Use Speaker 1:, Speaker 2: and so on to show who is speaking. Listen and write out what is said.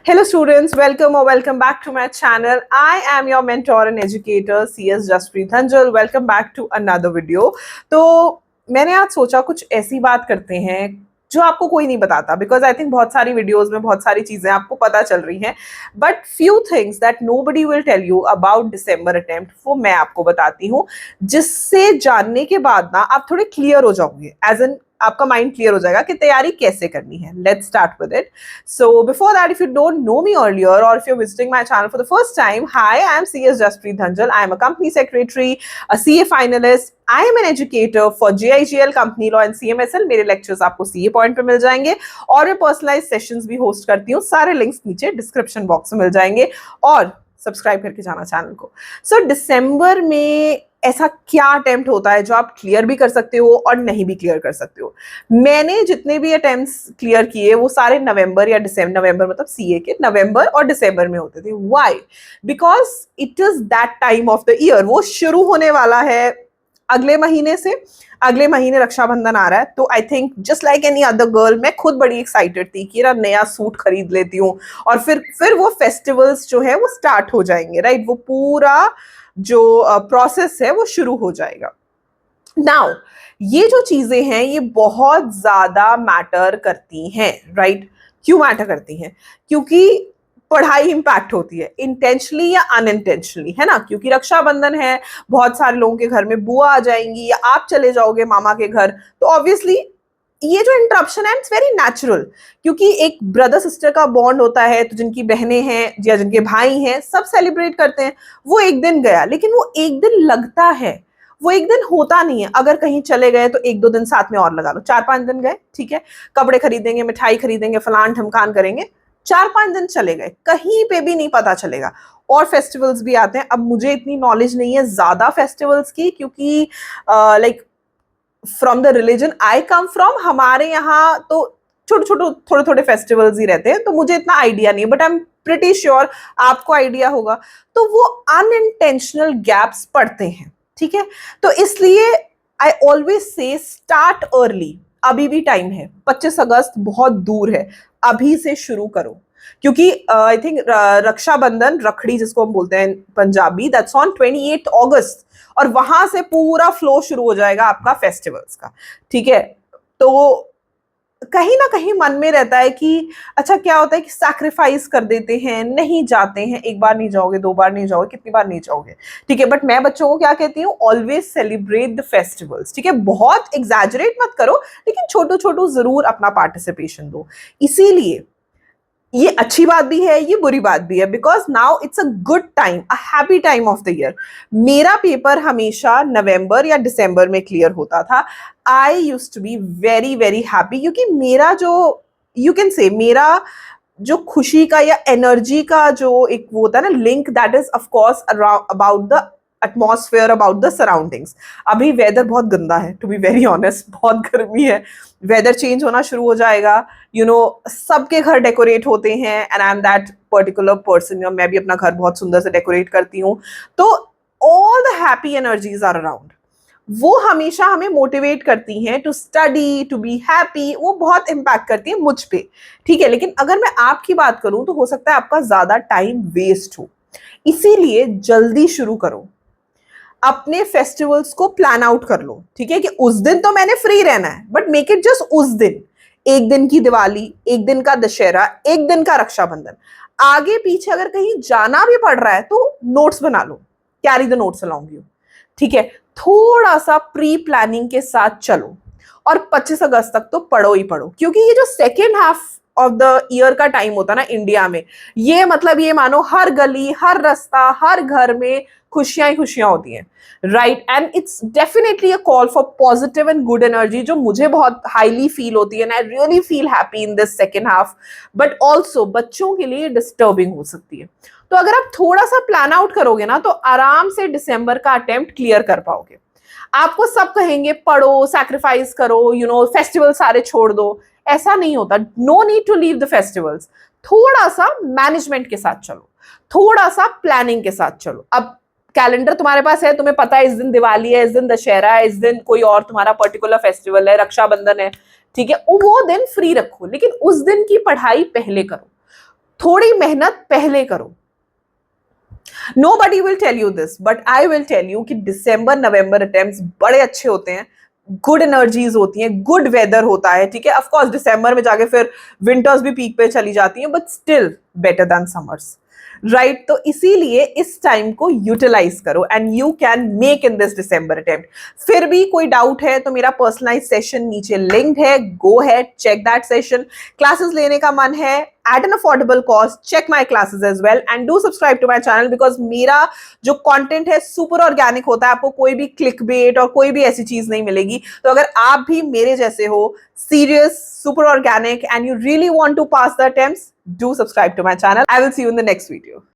Speaker 1: Hello students, welcome or welcome back to my channel. I am your mentor and educator CS Jaspreet Dhanjal. Welcome back to another video. तो मैंने आज सोचा कुछ ऐसी बात करते हैं जो आपको कोई नहीं बताता, बिकॉज आई थिंक बहुत सारी वीडियोस में बहुत सारी चीजें आपको पता चल रही हैं, but few things that nobody will tell you about December attempt वो मैं आपको बताती हूँ, जिससे जानने के बाद ना आप थोड़े क्लियर हो जाओगे, एज एन आपका माइंड क्लियर हो जाएगा कि तैयारी कैसे करनी है. Let's start with it. So before that, if you don't know me earlier or if you are visiting my channel for the first time, hi, I am CS Jaspreet Dhanjal. I am a company secretary, a CA finalist. I am an educator for JIGL, Company Law and CMSL. मेरे lectures आपको CA point पे मिल जाएंगे और मैं personalise sessions भी host करती हूँ. सारे लिंक्स नीचे डिस्क्रिप्शन बॉक्स में मिल जाएंगे और सब्सक्राइब करके जाना चैनल को. सो दिसंबर में ऐसा क्या अटेम्प्ट होता है जो आप क्लियर भी कर सकते हो और नहीं भी क्लियर कर सकते हो. मैंने जितने भी अटेम्प्ट्स क्लियर किए वो सारे नवंबर या दिसंबर, नवंबर मतलब सीए के नवंबर और दिसंबर में होते थे. Why? Because it is that time of the year. वो शुरू होने वाला है अगले महीने से. अगले महीने रक्षाबंधन आ रहा है, तो I think just like any other girl मैं खुद बड़ी एक्साइटेड थी कि नया सूट खरीद लेती हूँ और फिर वो फेस्टिवल्स जो है वो स्टार्ट हो जाएंगे, राइट? वो पूरा जो प्रोसेस है वो शुरू हो जाएगा. नाउ ये जो चीजें हैं ये बहुत ज्यादा मैटर करती हैं, राइट? क्यों मैटर करती हैं? क्योंकि पढ़ाई इंपैक्ट होती है, इंटेंशनली या अनइंटेंशनली, है ना? क्योंकि रक्षाबंधन है, बहुत सारे लोगों के घर में बुआ आ जाएंगी या आप चले जाओगे मामा के घर, तो ऑब्वियसली ये जो इंटरप्शन है इट्स वेरी नेचुरल, क्योंकि एक ब्रदर सिस्टर का बॉन्ड होता है, तो जिनकी बहनें हैं या जिनके भाई हैं सब सेलिब्रेट करते हैं. वो एक दिन गया, लेकिन वो एक दिन लगता है, वो एक दिन होता नहीं है. अगर कहीं चले गए तो एक दो दिन साथ में और लगा लो. 4-5 दिन गए, ठीक है, कपड़े खरीदेंगे, मिठाई खरीदेंगे, फलान ढमकान करेंगे, 4-5 दिन चले गए, कहीं पे भी नहीं पता चलेगा. और फेस्टिवल्स भी आते हैं. अब मुझे इतनी नॉलेज नहीं है ज्यादा फेस्टिवल्स की, क्योंकि like from the religion I come from, हमारे यहाँ तो थोड़े थोड़े फेस्टिवल्स ही रहते हैं, तो मुझे इतना आइडिया नहीं है, but I am pretty sure आपको आइडिया होगा. तो वो अनइंटेंशनल गैप्स पड़ते हैं, ठीक है? तो इसलिए I always say start early. अभी भी टाइम है, 25 अगस्त बहुत दूर है, अभी से शुरू करो. क्योंकि आई थिंक रक्षाबंधन, रखड़ी जिसको हम बोलते हैं पंजाबी, दैट्स ऑन 28 अगस्त, और वहां से पूरा फ्लो शुरू हो जाएगा आपका फेस्टिवल्स का, ठीक है? तो कहीं ना कहीं मन में रहता है कि अच्छा क्या होता है कि सैक्रिफाइस कर देते हैं, नहीं जाते हैं. एक बार नहीं जाओगे, 2 बार नहीं जाओगे, कितनी बार नहीं जाओगे, ठीक है? बट मैं बच्चों को क्या कहती हूँ, ऑलवेज सेलिब्रेट द फेस्टिवल्स, ठीक है? बहुत एग्जैजरेट मत करो, लेकिन छोटू छोटू जरूर अपना पार्टिसिपेशन दो. इसीलिए ये अच्छी बात भी है, ये बुरी बात भी है, because now it's a good time, a happy time of the year. मेरा पेपर हमेशा नवंबर या दिसंबर में क्लियर होता था. I used to be very very happy, क्योंकि मेरा जो यू कैन से मेरा जो खुशी का या एनर्जी का जो एक वो होता है ना link, that is of course about the atmosphere, about the surroundings. अभी वेदर बहुत गंदा है, टू बी वेरी ऑनेस्ट, बहुत गर्मी है. वेदर चेंज होना शुरू हो जाएगा, सबके घर डेकोरेट होते हैं, and I am that particular person. मैं भी अपना घर बहुत सुंदर से डेकोरेट करती हूँ. तो all the happy energies are around. वो हमेशा हमें मोटिवेट करती हैं to study, to be happy. वो बहुत इम्पैक्ट करती है मुझ पे, ठीक है? लेकिन अगर मैं आपकी बात करूं तो हो सकता है आपका ज्यादा टाइम वेस्ट हो. इसीलिए जल्दी शुरू करो, अपने फेस्टिवल्स को प्लान आउट कर लो, ठीक है? कि उस दिन तो मैंने फ्री रहना है, बट मेक इट जस्ट उस दिन. एक दिन की दिवाली, एक दिन का दशहरा, एक दिन का रक्षाबंधन. आगे पीछे अगर कहीं जाना भी पड़ रहा है तो नोट्स बना लो, carry the notes along you, ठीक है? थोड़ा सा प्री प्लानिंग के साथ चलो, और 25 अगस्त तक तो पढ़ो ही पढ़ो, क्योंकि ये जो second half of the year का टाइम होता है ना इंडिया में, ये मतलब ये मानो हर गली, हर रास्ता, हर घर में खुशियां ही खुशियां होती हैं, right? And it's definitely a call for positive and good energy, जो मुझे बहुत हाईली फील होती है, and I really feel happy in this second half. But also बच्चों के लिए डिस्टर्बिंग हो सकती है. तो अगर आप थोड़ा सा प्लान आउट करोगे ना, तो आराम से दिसंबर का अटेम्प्ट क्लियर कर पाओगे. आपको सब कहेंगे पढ़ो, सैक्रिफाइस करो, फेस्टिवल सारे छोड़ दो. ऐसा नहीं होता. No need to leave the festivals. थोड़ा सा मैनेजमेंट के साथ चलो, थोड़ा सा प्लानिंग के साथ चलो. अब कैलेंडर तुम्हारे पास है, तुम्हें पता है इस दिन दिवाली है, इस दिन दशहरा है, इस दिन कोई और तुम्हारा पर्टिकुलर फेस्टिवल है, रक्षाबंधन है, ठीक है? वो दिन फ्री रखो, लेकिन उस दिन की पढ़ाई पहले करो. थोड़ी मेहनत पहले करो। Nobody will tell you this, but I will tell you कि दिसंबर नवंबर अटेम्प्ट्स बड़े अच्छे होते हैं, गुड एनर्जीज होती हैं, गुड वेदर होता है, ठीक है। ऑफ कोर्स दिसंबर में जाके फिर विंटर्स भी पीक पे चली जाती हैं, but still better than summers, right. तो इसीलिए इस टाइम को यूटिलाइज करो and you can make in this December attempt. फिर भी कोई डाउट है तो मेरा पर्सनलाइज सेशन नीचे लिंक्ड है, go ahead check that session. Classes लेने का मन है at an affordable cost, check my classes as well and do subscribe to my channel because मेरा जो कंटेंट है सुपर ऑर्गेनिक होता है, आपको कोई भी क्लिक बेट और कोई भी ऐसी चीज नहीं मिलेगी। तो अगर आप भी मेरे जैसे हो, serious, super organic and you really want to pass the attempts, do subscribe to my channel. I will see you in the next video.